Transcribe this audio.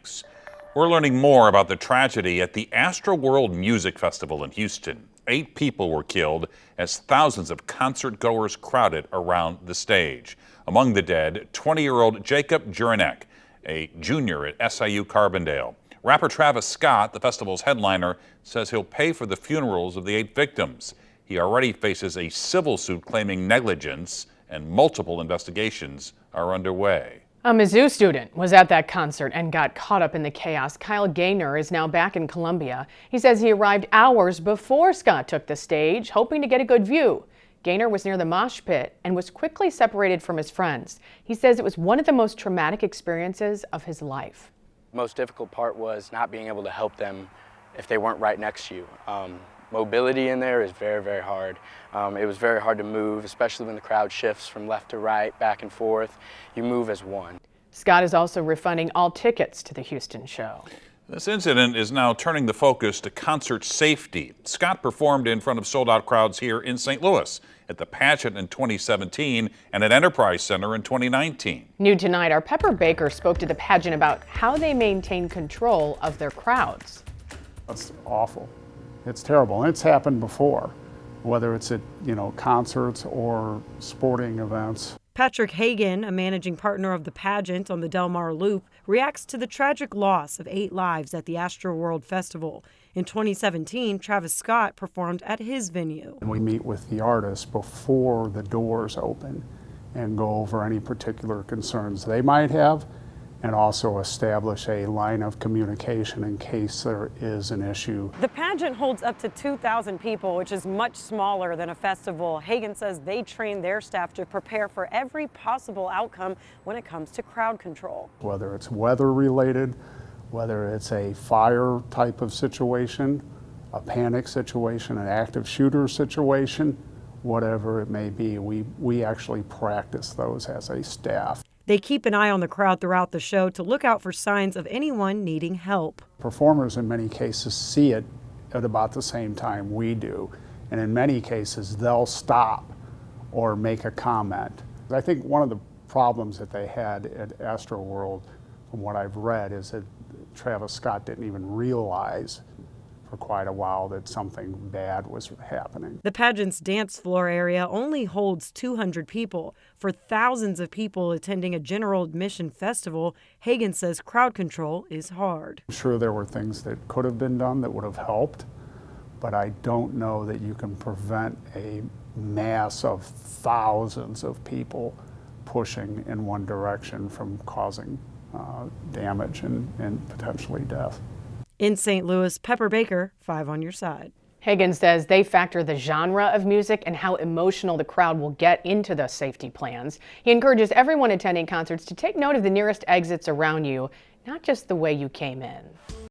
weeks. We're learning more about the tragedy at the Astroworld Music Festival in Houston. 8 people were killed as thousands of concert goers crowded around the stage. Among the dead, 20-year-old Jacob Juranek, a junior at SIU Carbondale. Rapper Travis Scott, the festival's headliner, says he'll pay for the funerals of the 8 victims. He already faces a civil suit claiming negligence, and multiple investigations are underway. A Mizzou student was at that concert and got caught up in the chaos. Kyle Gaynor is now back in Columbia. He says he arrived hours before Scott took the stage, hoping to get a good view. Gaynor was near the mosh pit and was quickly separated from his friends. He says it was one of the most traumatic experiences of his life. The most difficult part was not being able to help them if they weren't right next to you. Mobility in there is very, very hard. It was very hard to move, especially when the crowd shifts from left to right, back and forth. You move as one. Scott is also refunding all tickets to the Houston show. This incident is now turning the focus to concert safety. Scott performed in front of sold-out crowds here in St. Louis at the Pageant in 2017 and at Enterprise Center in 2019. New tonight, our Pepper Baker spoke to the Pageant about how they maintain control of their crowds. It's awful. It's terrible, and it's happened before, whether it's at, concerts or sporting events. Patrick Hagin, a managing partner of the Pageant on the Delmar Loop, reacts to the tragic loss of 8 lives at the Astroworld Festival. In 2017, Travis Scott performed at his venue. We meet with the artists before the doors open and go over any particular concerns they might have, and also establish a line of communication in case there is an issue. The Pageant holds up to 2,000 people, which is much smaller than a festival. Hagin says they train their staff to prepare for every possible outcome when it comes to crowd control. Whether it's weather related, whether it's a fire type of situation, a panic situation, an active shooter situation, whatever it may be, we actually practice those as a staff. They keep an eye on the crowd throughout the show to look out for signs of anyone needing help. Performers in many cases see it at about the same time we do, and in many cases they'll stop or make a comment. I think one of the problems that they had at Astroworld, from what I've read, is that Travis Scott didn't even realize for quite a while that something bad was happening. The Pageant's dance floor area only holds 200 people. For thousands of people attending a general admission festival, Hagin says crowd control is hard. I'm sure there were things that could have been done that would have helped, but I don't know that you can prevent a mass of thousands of people pushing in one direction from causing damage and potentially death. In St. Louis, Pepper Baker, 5 on your side. Hagin says they factor the genre of music and how emotional the crowd will get into the safety plans. He encourages everyone attending concerts to take note of the nearest exits around you, not just the way you came in.